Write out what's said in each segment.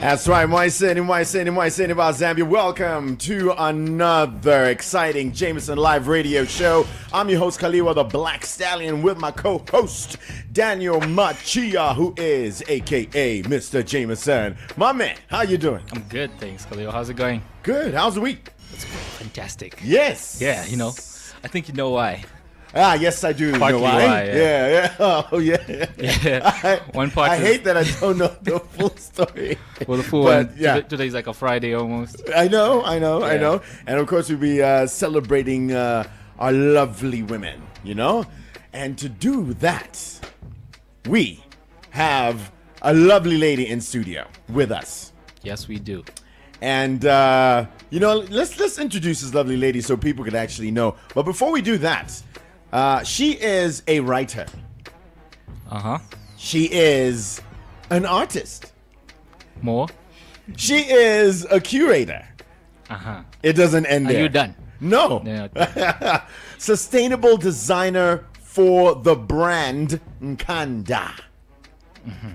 That's right, Moisen about Zambia. Welcome to another exciting Jameson Live radio show. I'm your host, Kaliwa the Black Stallion, with my co-host, Daniel Machia, who is a.k.a. Mr. Jameson. My man, how you doing? I'm good, thanks, Khalil. How's it going? Good. How's the week? It's fantastic. Yes. Yeah, I think you know why. Yes, I do. Partly know why? why, Yeah. Oh, yeah. Yeah. One part. I hate that I don't know the full story. Well, the full But, one. yeah. Today's like a Friday almost. I know. And of course, we'll be celebrating our lovely women, And to do that, we have a lovely lady in studio with us. Yes, we do. And, let's introduce this lovely lady so people can actually know. But before we do that, she is a writer. Uh-huh. She is an artist. More? She is a curator. Uh-huh. It doesn't end Are there. you done? No. Yeah. Sustainable designer for the brand Nkanda. Mm-hmm.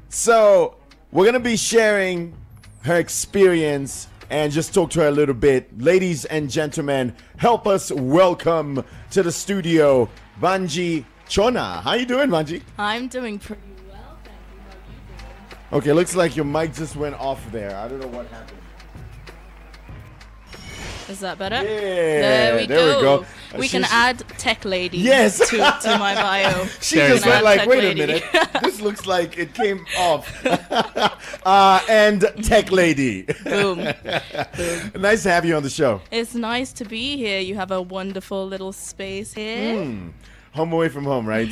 So we're going to be sharing her experience and just talk to her a little bit. Ladies and gentlemen, help us welcome to the studio Banji Chona. How you doing, Banji? I'm doing pretty well, thank you. How are you doing? Okay, looks like your mic just went off there. I don't know what happened. Is that better? Yeah, There we go. We can add tech lady Yes. to my bio. She There just you went go. like, Tech wait lady. a minute. This looks like it came off. And tech lady. Boom. Nice to have you on the show. It's nice to be here. You have a wonderful little space here. Home away from home, right?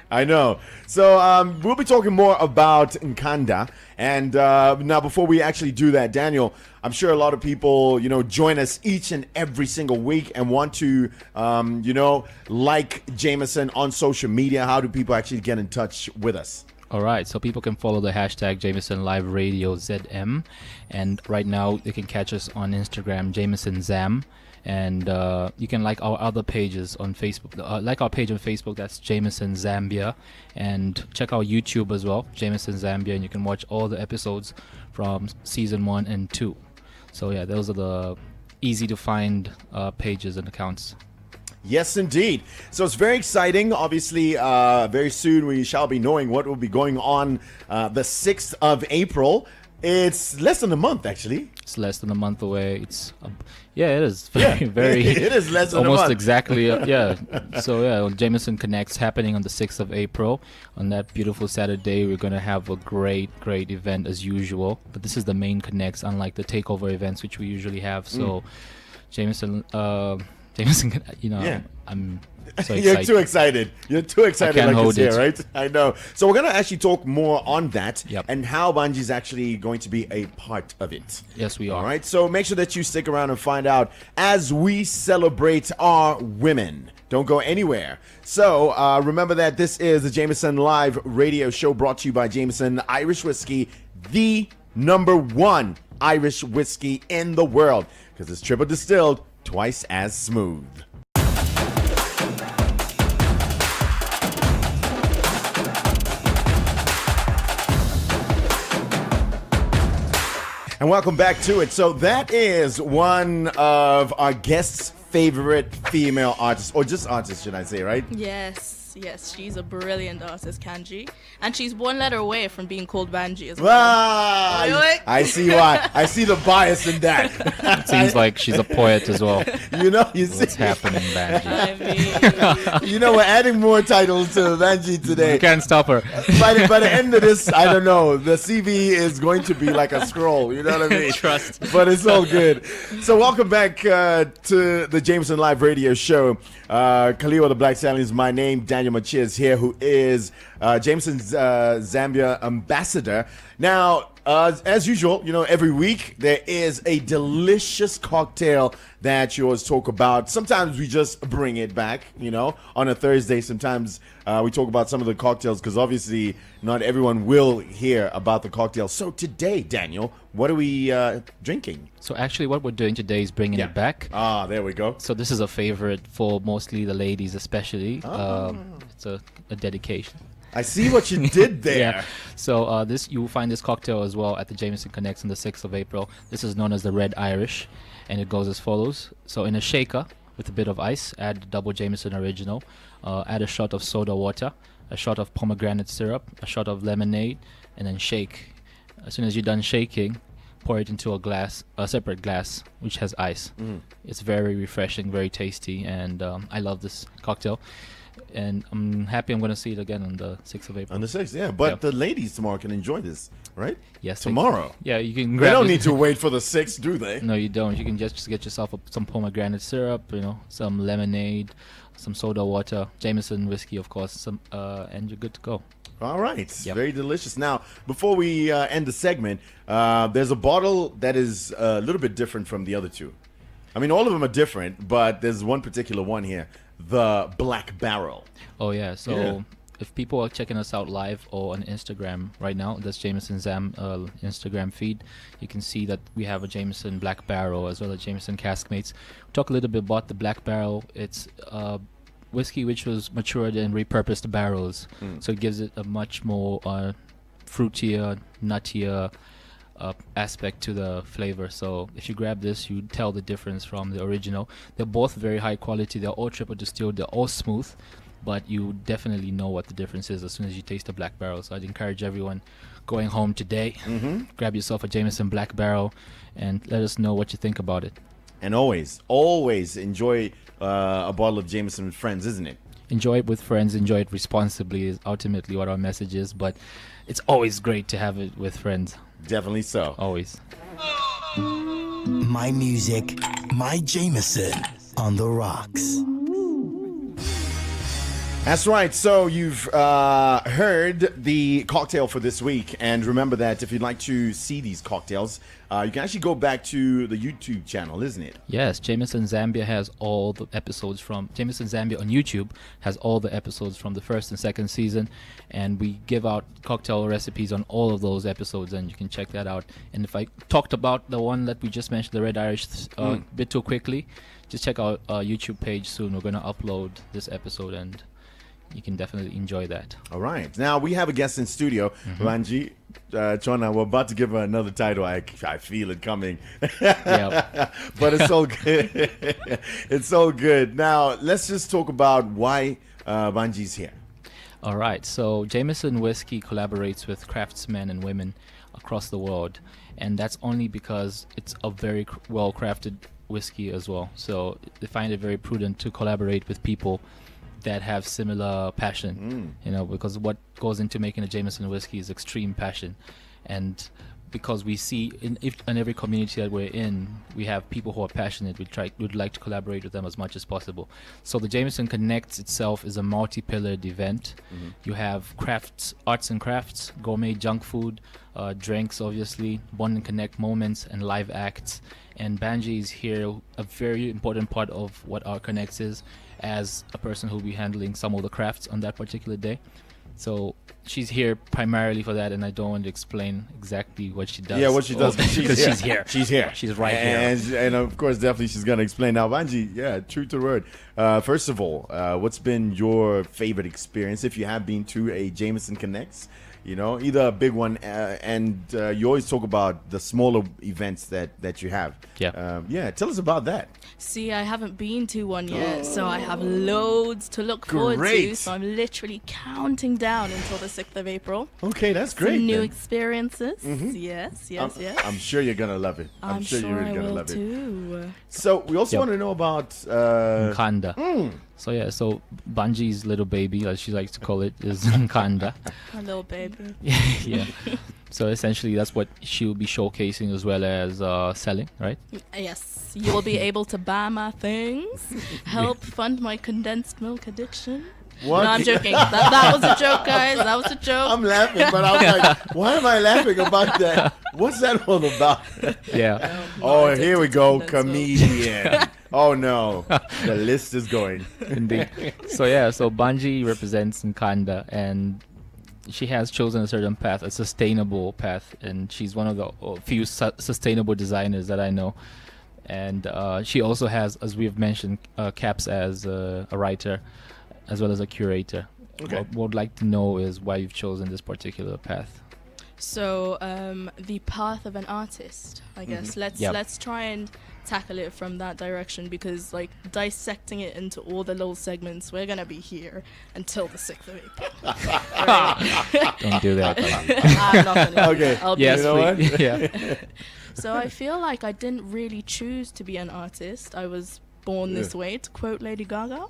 I know. So we'll be talking more about Nkanda. And now, before we actually do that, Daniel, I'm sure a lot of people, join us each and every single week and want to, like Jameson on social media. How do people actually get in touch with us? All right, so people can follow the hashtag Jameson Live Radio ZM. And right now, they can catch us on Instagram, Jameson Zam. And you can like our other pages on Facebook. Like our page on Facebook, that's Jameson Zambia. And check our YouTube as well, Jameson Zambia. And you can watch all the episodes from season 1 and 2. So yeah, those are the easy to find pages and accounts. Yes, indeed. So it's very exciting. Obviously, very soon we shall be knowing what will be going on the 6th of April. It's less than a month, actually. It's less than a month away. It is very. It is less than a almost month. exactly. So Jameson Connects happening on the 6th of April. On that beautiful Saturday, we're going to have a great event as usual. But this is the main Connects, unlike the takeover events which we usually have. So, Jameson, Yeah. I'm so You're excited. too excited. You're too excited, can't like hold it's here, it. right? I know. So we're gonna actually talk more on that Yep. and how Banji's actually going to be a part of it. Yes, we are. All right. So make sure that you stick around and find out as we celebrate our women. Don't go anywhere. So remember that this is the Jameson Live radio show brought to you by Jameson Irish Whiskey, the #1 Irish whiskey in the world, because it's triple distilled, twice as smooth. And welcome back to it. So that is one of our guests' favorite female artists, or just artists, should I say, right? Yes, she's a brilliant artist, Kanji. And she's one letter away from being called Banji as well. Ah, Really? I see why. I see the bias in that. It seems like she's a poet as well. You What's see, happening, Banji? I mean, we're adding more titles to Banji today. You can't stop her. By the end of this, I don't know. The CV is going to be like a scroll. You know what I mean? Trust. But it's all good. So welcome back to the Jameson Live Radio Show. Kaliwa the Black Stallion is my name. Daniel Machia is here, who is Jameson's Zambia ambassador. Now, as usual, every week there is a delicious cocktail that you always talk about. Sometimes we just bring it back, on a Thursday. Sometimes we talk about some of the cocktails because obviously not everyone will hear about the cocktail. So today, Daniel, what are we drinking? So actually what we're doing today is bringing it back. Ah, there we go. So this is a favorite for mostly the ladies especially. It's a dedication. I see what you did there. Yeah. So this you will find this cocktail as well at the Jameson Connects on the 6th of April. This is known as the Red Irish, and it goes as follows. So in a shaker with a bit of ice, add double Jameson Original, add a shot of soda water, a shot of pomegranate syrup, a shot of lemonade, and then shake. As soon as you're done shaking, pour it into a separate glass, which has ice. It's very refreshing, very tasty, and I love this cocktail. And I'm happy I'm going to see it again on the 6th of April. On the 6th, yeah. But the ladies tomorrow can enjoy this, right? Yes. Tomorrow. Yeah, you can They grab don't it. need to wait for the 6th, do they? No, you don't. You can just get yourself some pomegranate syrup, some lemonade, some soda water, Jameson whiskey, of course, and you're good to go. All right. Yep. Very delicious. Now, before we end the segment, there's a bottle that is a little bit different from the other two. I mean, all of them are different, but there's one particular one here, the Black Barrel. Oh, yeah. So if people are checking us out live or on Instagram right now, that's Jameson Zam Instagram feed, you can see that we have a Jameson Black Barrel as well as Jameson Caskmates. Talk a little bit about the Black Barrel. It's whiskey which was matured in repurposed barrels, so it gives it a much more fruitier, nuttier aspect to the flavor. So if you grab this, you tell the difference from the original. They're both very high quality. They're all triple distilled. They're all smooth, but you definitely know what the difference is as soon as you taste the Black Barrel. So I'd encourage everyone going home today, grab yourself a Jameson Black Barrel and let us know what you think about it. And always enjoy a bottle of Jameson with friends, isn't it? Enjoy it with friends, enjoy it responsibly is ultimately what our message is, but it's always great to have it with friends. Definitely so. Always. My music, my Jameson on the rocks. That's right. So you've heard the cocktail for this week. And remember that if you'd like to see these cocktails, you can actually go back to the YouTube channel, isn't it? Yes, Jameson Zambia has all the episodes from Jameson Zambia on YouTube has all the episodes from the first and second season, and we give out cocktail recipes on all of those episodes, and you can check that out. And if I talked about the one that we just mentioned, the Red Irish, a bit too quickly, just check out our YouTube page soon. We're going to upload this episode, and you can definitely enjoy that. All right. Now, we have a guest in studio, Banji Chona. We're about to give her another title. I feel it coming. Yeah. But it's so good. It's so good. Now, let's just talk about why Banji's here. All right. So Jameson Whiskey collaborates with craftsmen and women across the world, and that's only because it's a very well-crafted whiskey as well. So they find it very prudent to collaborate with people that have similar passion, because what goes into making a Jameson whiskey is extreme passion. And because we see in every community that we're in, we have people who are passionate. We'd like to collaborate with them as much as possible. So the Jameson Connects itself is a multi-pillared event. You have crafts, arts and crafts, gourmet junk food, drinks, obviously, bond and connect moments, and live acts. And Banji is here, a very important part of what our Connects is, as a person who will be handling some of the crafts on that particular day. So she's here primarily for that, and I don't want to explain exactly what she does. Yeah, what she does. Because she's here. She's here. She's right here. And of course, definitely she's going to explain. Now, Banji, yeah, true to the word. First of all, what's been your favorite experience, if you have been to a Jameson Connects? Either a big one, and you always talk about the smaller events that you have. Yeah. Tell us about that. See, I haven't been to one yet, so I have loads to look forward to. Great. So I'm literally counting down until the 6th of April. Okay, that's great. Some new then. experiences. Yes. I'm sure you're going to love it. I'm sure you're really I going to will love it. too. So we also Yep. want to know about Nkanda. So Banji's little baby, as she likes to call it, is Nkanda. My little baby. Yeah. So essentially, that's what she will be showcasing as well as selling, right? Yes, you will be able to buy my things, help fund my condensed milk addiction. what? No, I'm joking. That was a joke, guys. That was a joke. I'm laughing, but I'm like, why am I laughing about that? What's that all about? Yeah. Oh, here we go, Condensed milk. comedian. Oh no, the list is going. Indeed. So Banji represents Nkanda, and she has chosen a certain path, a sustainable path, and she's one of the few sustainable designers that I know. And she also has, as we've mentioned, Caps as a writer, as well as a curator. Okay. What would like to know is why you've chosen this particular path. So the path of an artist, I guess. Let's try and tackle it from that direction, because like dissecting it into all the little segments, we're gonna be here until the 6th of April. Right? Don't do that. I'm not gonna. Okay. I'll be Yes, You know what? yeah. So I feel like I didn't really choose to be an artist. I was born this way, to quote Lady Gaga.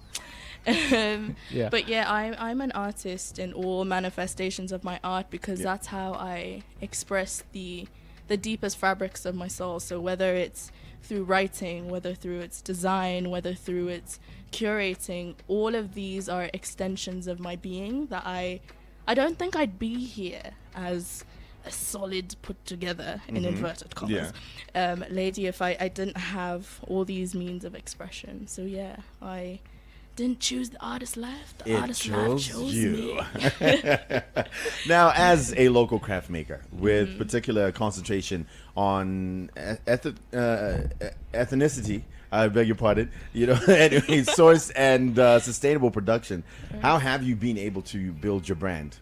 Yeah. But yeah, I'm an artist in all manifestations of my art, because that's how I express the deepest fabrics of my soul. So whether it's through writing, whether through its design, whether through its curating, all of these are extensions of my being that I don't think I'd be here as a solid put together, in inverted commas, lady, if I didn't have all these means of expression. So yeah, I didn't choose the artist life. The artist life chose me. Now, as a local craft maker with particular concentration on ethnicity, I beg your pardon, anyway, source and sustainable production, how have you been able to build your brand?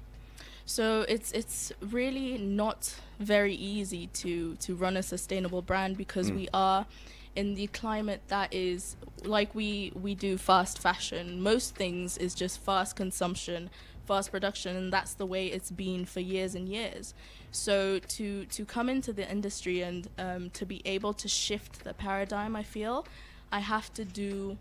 So it's really not very easy to run a sustainable brand, because we are in the climate that is like we do fast fashion. Most things is just fast consumption, fast production, and that's the way it's been for years and years. So to come into the industry and to be able to shift the paradigm, I feel I have to do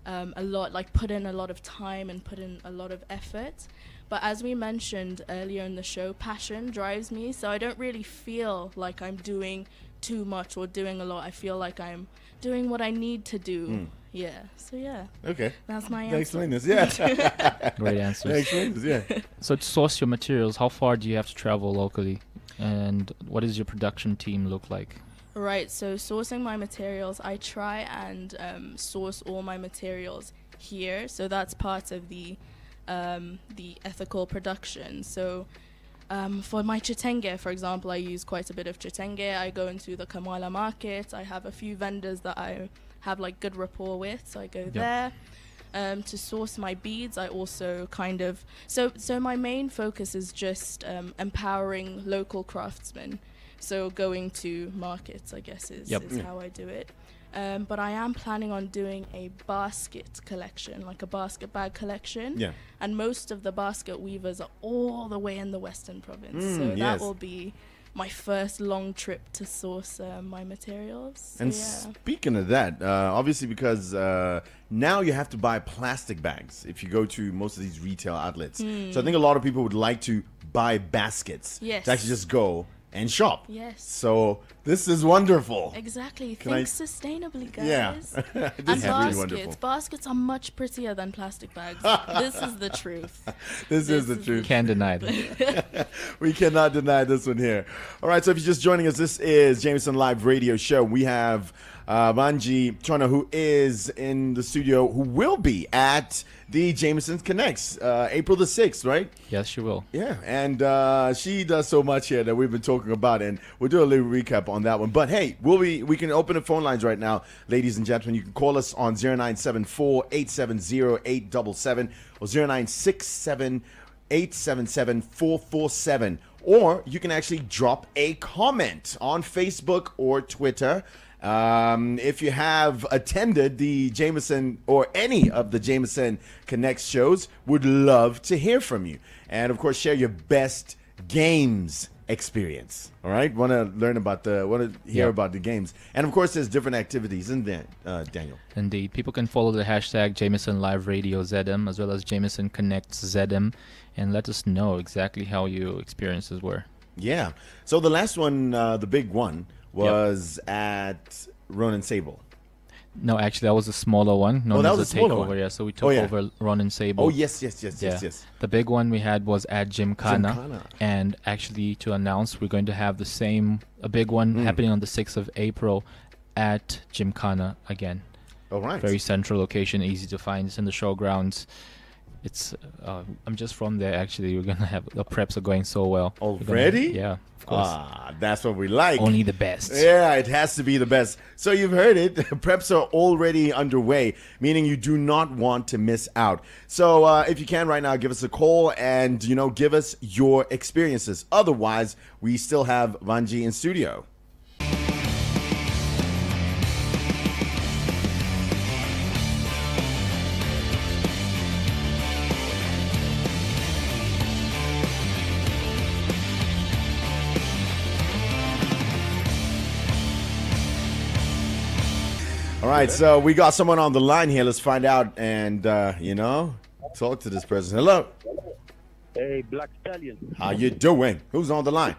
a lot, like put in a lot of time and put in a lot of effort. But as we mentioned earlier in the show, passion drives me, so I don't really feel like I'm doing too much or doing a lot. I feel like I'm doing what I need to do. Yeah. So yeah. Okay. That's my answer. Explain this. Yeah. Great answers. Explain this. Yeah. So to source your materials, how far do you have to travel locally? And what does your production team look like? Right, so sourcing my materials, I try and source all my materials here. So that's part of the ethical production. So for my chitenge, for example, I use quite a bit of chitenge. I go into the Kamwala market. I have a few vendors that I have like good rapport with, so I go there. To source my beads, I also kind of so my main focus is just empowering local craftsmen. So going to markets, I guess, is how I do it. But I am planning on doing a basket collection, like a basket bag collection. Yeah. And most of the basket weavers are all the way in the Western Province. So that will be my first long trip to source my materials. And speaking of that, obviously because now you have to buy plastic bags if you go to most of these retail outlets. So I think a lot of people would like to buy baskets to actually just go and shop. Yes. So this is wonderful. Exactly. Think sustainably, guys. Yeah. And baskets are much prettier than plastic bags. This is the truth. This is the truth. Can't deny that. We cannot deny this one here. All right, so if you're just joining us, this is Jameson Live Radio Show. We have Banji Chona, who is in the studio, who will be at the Jameson Connects April the 6th, right? Yes, she will. Yeah, and she does so much here that we've been talking about, and we'll do a little recap on that one. But hey, we can open the phone lines right now, ladies and gentlemen. You can call us on 0974-870-877 or 0967-877-447, or you can actually drop a comment on Facebook or Twitter. If you have attended the Jameson or any of the Jameson Connects shows, would love to hear from you. And of course, share your best games experience. All right, want to hear about the games. And of course, there's different activities in there, Daniel. Indeed, people can follow the hashtag Jameson Live Radio ZM as well as Jameson Connects ZM, and let us know exactly how your experiences were. Yeah. So the last one, the big one, was at Ronan Sable. No, actually, that was a smaller one. That was a takeover. One. Yeah, so we took over Ronan Sable. Oh, yes. The big one we had was at Nkanda. And actually, to announce, we're going to have a big one happening on the 6th of April at Nkanda again. All right. Very central location, easy to find. It's in the showgrounds. It's I'm just from there actually. We're gonna have the preps are going so well. Already? Yeah, of course. That's what we like. Only the best. Yeah, it has to be the best. So you've heard it. Preps are already underway, meaning you do not want to miss out. So if you can right now, give us a call and, give us your experiences. Otherwise, we still have Banji in studio. All right, so we got someone on the line here. Let's find out and, talk to this person. Hello. Hey, Black Stallion. How you doing? Who's on the line?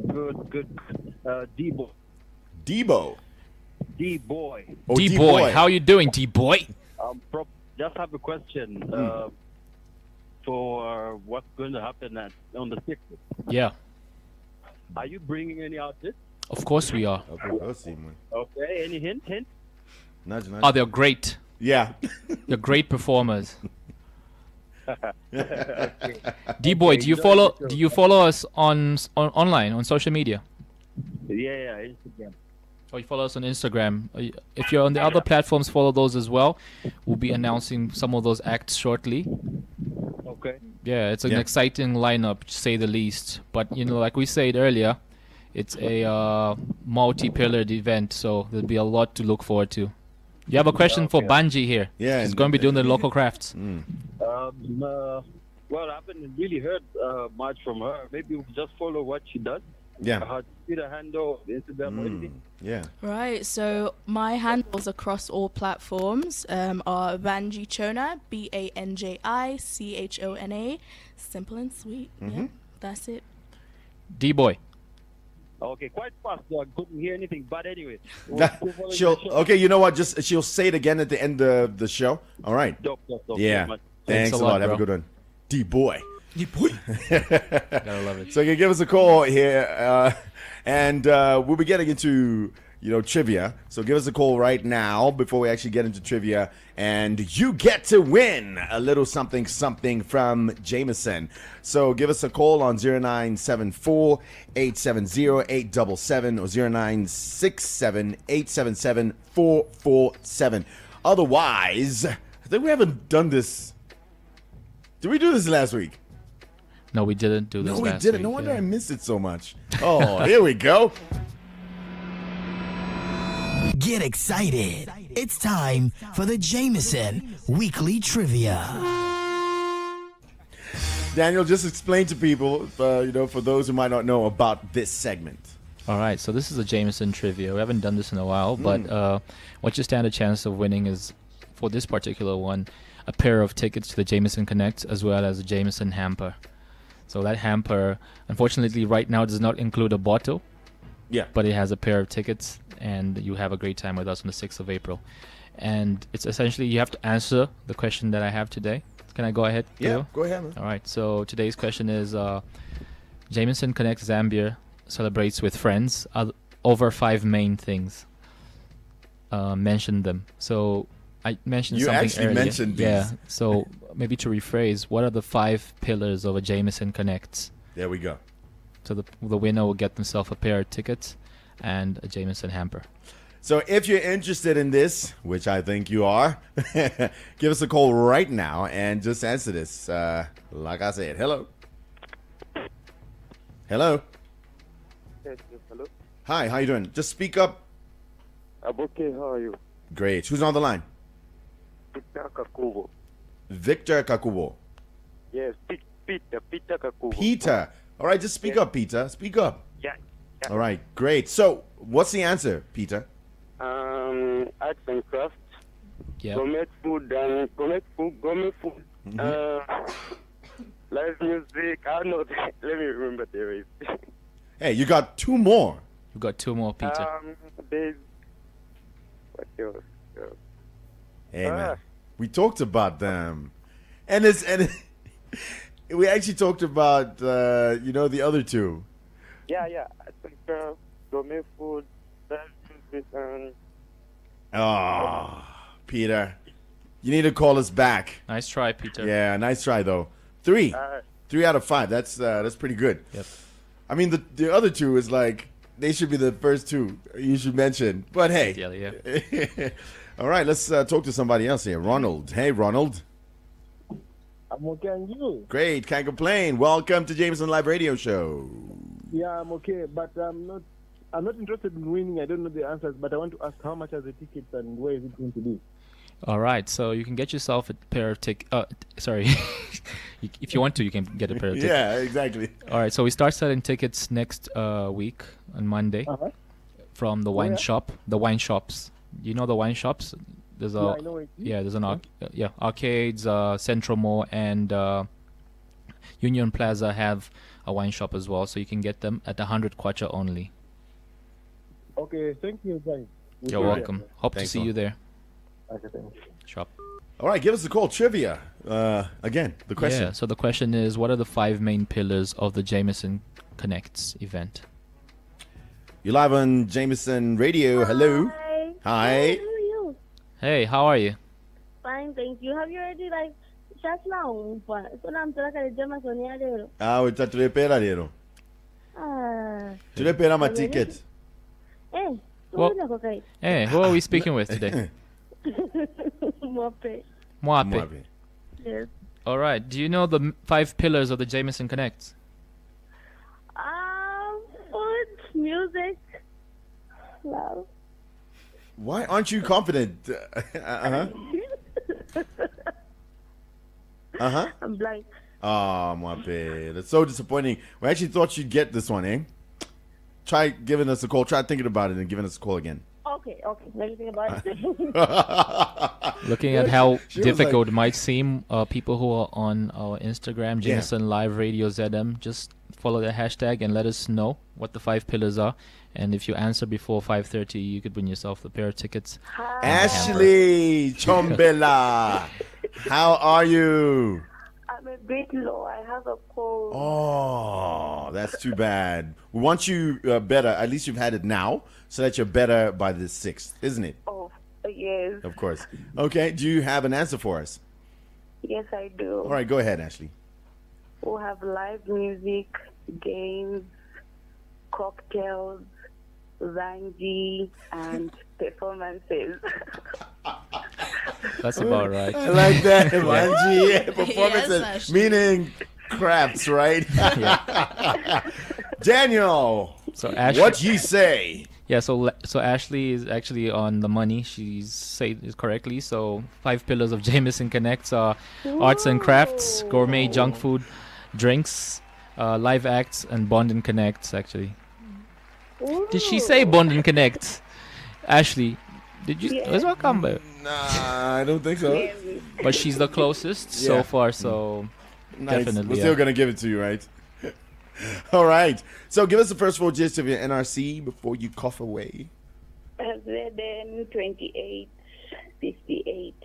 Good. D-Boy. Debo. D-Boy. Oh, D-Boy, how you doing, D-Boy? Just have a question for what's going to happen on the 6th. Yeah, Are you bringing any artists? of course we are. Okay, let's see, man. Okay, any hint? Nudge. Oh, they're great. Yeah. They're great performers. D-Boy, do you follow us on online on social media? Yeah, Instagram. Or you follow us on Instagram. If you're on the other platforms, follow those as well. We'll be announcing some of those acts shortly. Okay. Yeah, it's an exciting lineup, to say the least. But like we said earlier, it's a multi-pillared event, so there'll be a lot to look forward to. You have a question for Banji here. Yeah, He's going to be doing the local crafts. Well, I haven't really heard much from her. Maybe we'll just follow what she does. Yeah. Her Twitter handle, Instagram, or anything. Yeah. Right, so my handles across all platforms are Banji Chona, BANJICHONA. Simple and sweet. Yeah, that's it. D-Boy. Okay, quite fast, so I couldn't hear anything. But anyway, Okay, you know what? She'll say it again at the end of the show. All right. Dope. Yeah. Man. Thanks a lot. Have a bro. good one. D-Boy. Gotta love it. So you can give us a call here, and we'll be getting into trivia. So give us a call right now before we actually get into trivia, and you get to win a little something from Jameson. So give us a call on 0974 870 877 or 0967 877 447. Otherwise, I think we haven't done this. Did we do this last week? No, we didn't do this No, we last didn't. week. No wonder yeah. I missed it so much. Oh, here we go. Get excited. It's time for the Jameson Weekly Trivia. Daniel, just explain to people, for those who might not know about this segment. All right, so this is a Jameson trivia. We haven't done this in a while, but what you stand a chance of winning is, for this particular one, a pair of tickets to the Jameson Connects as well as a Jameson hamper. So that hamper, unfortunately, right now does not include a bottle, Yeah. but it has a pair of tickets, and you have a great time with us on the 6th of April. And it's essentially, you have to answer the question that I have today. Can I go ahead? Yeah, Leo? go ahead, man. All right, so today's question is, Jameson Connects Zambia celebrates with friends over 5 main things. Mention them. So I mentioned You something actually earlier. mentioned these. Yeah, so maybe to rephrase, what are the 5 pillars of a Jameson Connects? There we go. So the winner will get themselves a pair of tickets and a Jameson hamper. So if you're interested in this, which I think you are, give us a call right now and just answer this. Like I said, hello. Hello. Yes, hello. Hi, how you doing? Just speak up. I'm okay, how are you? Great. Who's on the line? Peter Kakubo. Victor Kakubo. Yes, Peter Kakubo. Peter. All right, just speak up, Peter. Speak up. Yeah. All right, great. So what's the answer, Peter? Arts and crafts. Yeah. Gourmet food. Live music. I don't know. Let me remember the rest. Hey, you got 2 more. We've got 2 more, Peter. There's what else? Hey, man. We talked about them. And we actually talked about, the other 2. Yeah. I think gourmet food, live music, and Oh, Peter. You need to call us back. Nice try, Peter. Yeah, nice try though. 3 out of 5. That's pretty good. Yep. I mean, the other two is like they should be the first two you should mention. But hey, Yeah. all right, let's talk to somebody else here. Ronald. Hey, Ronald. I'm okay, and you? Great, can't complain. Welcome to Jameson Live Radio Show. Yeah, I'm okay, but I'm not interested in winning. I don't know the answers, but I want to ask how much are the tickets and where is it going to be? All right, so you can get yourself a pair of sorry. If you want to, you can get a pair of tickets. Yeah, exactly. All right, so we start selling tickets next week on Monday from the wine shop, the wine shops. You know the wine shops? There's Yeah, I know it. there's an arcades, Central Mall and Union Plaza have a wine shop as well, so you can get them at 100 kwacha only. Okay, thank you, guys. You're welcome. Hope Thanks, to see man. you there. Okay, thanks. Shop. All right, give us a call. Trivia. Again, the question. Yeah, so the question is, what are the 5 main pillars of the Jameson Connects event? You're live on Jameson Radio. Hello. Hi. How are you? Hey, how are you? Fine, thank you. Have you already shut now? So now I'm talking to Jameson here. Utatulipera lero. Ah. Tulipera my ticket. Eh. Well- Okay. Hey, who are we speaking with today? Mope. Mwape. Yes. All right. Do you know the 5 pillars of the Jameson Connects? Food, music, love. Why aren't you confident? Uh-huh. Uh-huh. I'm blank. Oh, Mwape. That's so disappointing. We actually thought you'd get this one, eh? Try giving us a call. Try thinking about it and giving us a call again. Okay. Let me think about it. Looking at how She was difficult it might seem, people who are on our Instagram, Jameson Live Radio ZM, just follow the hashtag and let us know what the 5 pillars are. And if you answer before 5:30, you could win yourself a pair of tickets. Ashley Chombela. How are you? I'm a bit low. I have a cold. Oh, that's too bad. We want you better. At least you've had it now, so that you're better by the 6th, isn't it? Oh, yes. Of course. Okay, do you have an answer for us? Yes, I do. All right, go ahead, Ashley. We'll have live music, games, cocktails, Banji, and performances. That's about right. I like that. Banji performances, Ashley. meaning crafts, right? Daniel, So Ashley, what you say? yeah, so Ashley is actually on the money. She's said it correctly. So 5 pillars of Jameson Connects are arts and crafts, gourmet junk food, drinks, live acts, and bond and connects. Actually, did she say bond and connect? Ashley, did you? Yeah. Let's welcome her. Nah, I don't think so. But she's the closest Yeah. so far. So Nice. definitely, We're yeah. still gonna give it to you, right? All right. So give us the first 4 digits of your NRC before you cough away. ZN 2858.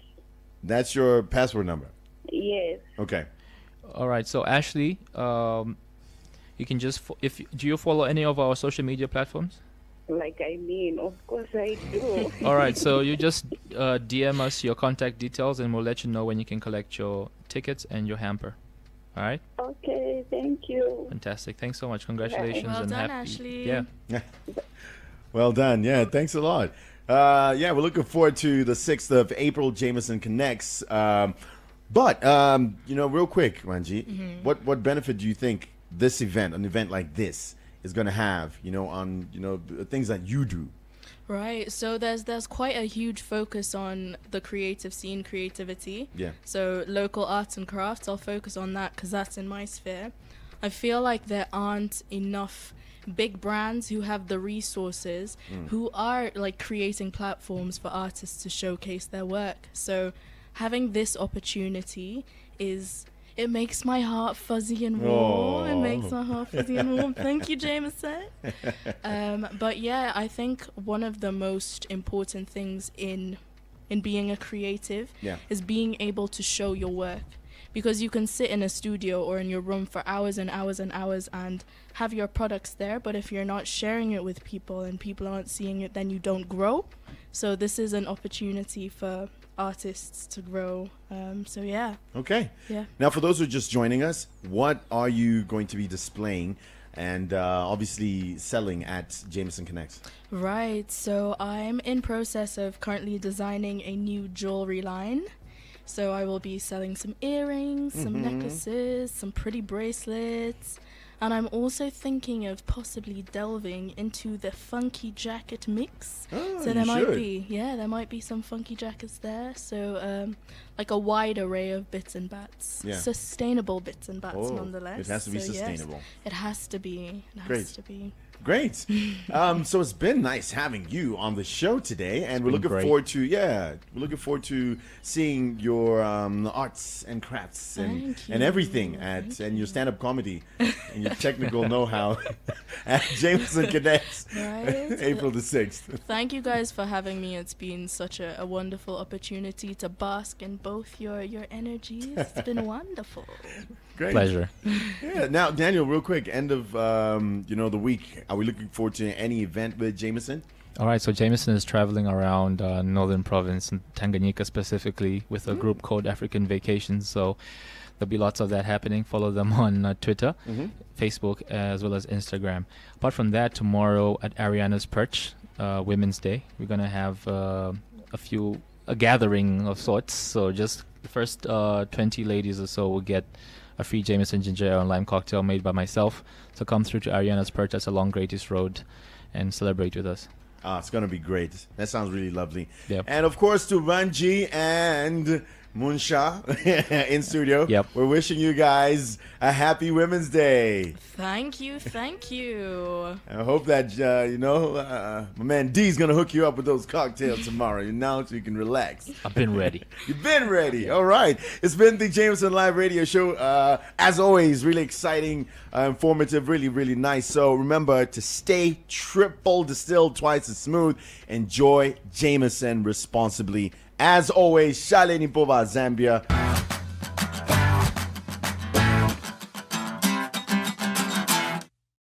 That's your password number. Yes. Okay. All right. So Ashley, you can just do you follow any of our social media platforms? Of course I do. All right, so you just DM us your contact details, and we'll let you know when you can collect your tickets and your hamper. All right, Okay, thank you. fantastic. Thanks so much. Congratulations Well and done, happy. Ashley. Yeah, Well done. Yeah, thanks a lot. Yeah, we're looking forward to the 6th of April, Jameson Connects. But real quick, Ranji, what benefit do you think this event, an event like this, is going to have, on, the things that you do? Right. So there's quite a huge focus on the creative scene, creativity. Yeah. So local arts and crafts, I'll focus on that because that's in my sphere. I feel like there aren't enough big brands who have the resources who are creating platforms for artists to showcase their work. So having this opportunity it makes my heart fuzzy and warm. It makes my heart fuzzy and warm. Thank you, Jameson. But yeah, I think one of the most important things in being a creative is being able to show your work. Because you can sit in a studio or in your room for hours and hours and hours and have your products there, but if you're not sharing it with people and people aren't seeing it, then you don't grow. So this is an opportunity for artists to grow. So yeah. Okay. Yeah. Now, for those who are just joining us, what are you going to be displaying and obviously selling at Jameson Connects? Right. So I'm in process of currently designing a new jewelry line. So I will be selling some earrings, some necklaces, some pretty bracelets. And I'm also thinking of possibly delving into the funky jacket mix. Oh, so you there might should. there might be some funky jackets there. So like a wide array of bits and bats. Yeah. Sustainable bits and bats Oh, nonetheless. it has to be So yes, sustainable. it has to be. It has Great. to be. Great. So it's been nice having you on the show today, and we're been looking great. forward to seeing your arts and crafts and Thank everything you. and your stand-up comedy and your technical know-how at Jameson Connects, Right. April the 6th. Thank you guys for having me. It's been such a wonderful opportunity to bask in both your energies. It's been wonderful. Great. Pleasure. Yeah. Now, Daniel, real quick, end of the week. Are we looking forward to any event with Jameson? All right, so Jameson is traveling around northern province, in Tanganyika specifically, with a group called African Vacations. So there'll be lots of that happening. Follow them on Twitter, Facebook, as well as Instagram. Apart from that, tomorrow at Ariana's Perch, Women's Day, we're going to have a gathering of sorts. So just the first 20 ladies or so will get a free Jameson ginger ale and lime cocktail made by myself. So come through to Ariana's Perch, that's along Greatest Road, and celebrate with us. It's going to be great. That sounds really lovely. Yep. And of course, to Banji and Munsha in studio, Yep. we're wishing you guys a happy Women's Day. Thank you. Thank you. I hope that, my man D's going to hook you up with those cocktails tomorrow, so you can relax. I've been ready. You've been ready. All right. It's been the Jameson Live Radio Show. As always, really exciting, informative, really, really nice. So remember to stay triple distilled, twice as smooth. Enjoy Jameson responsibly. As always, Shaleni Pova, Zambia.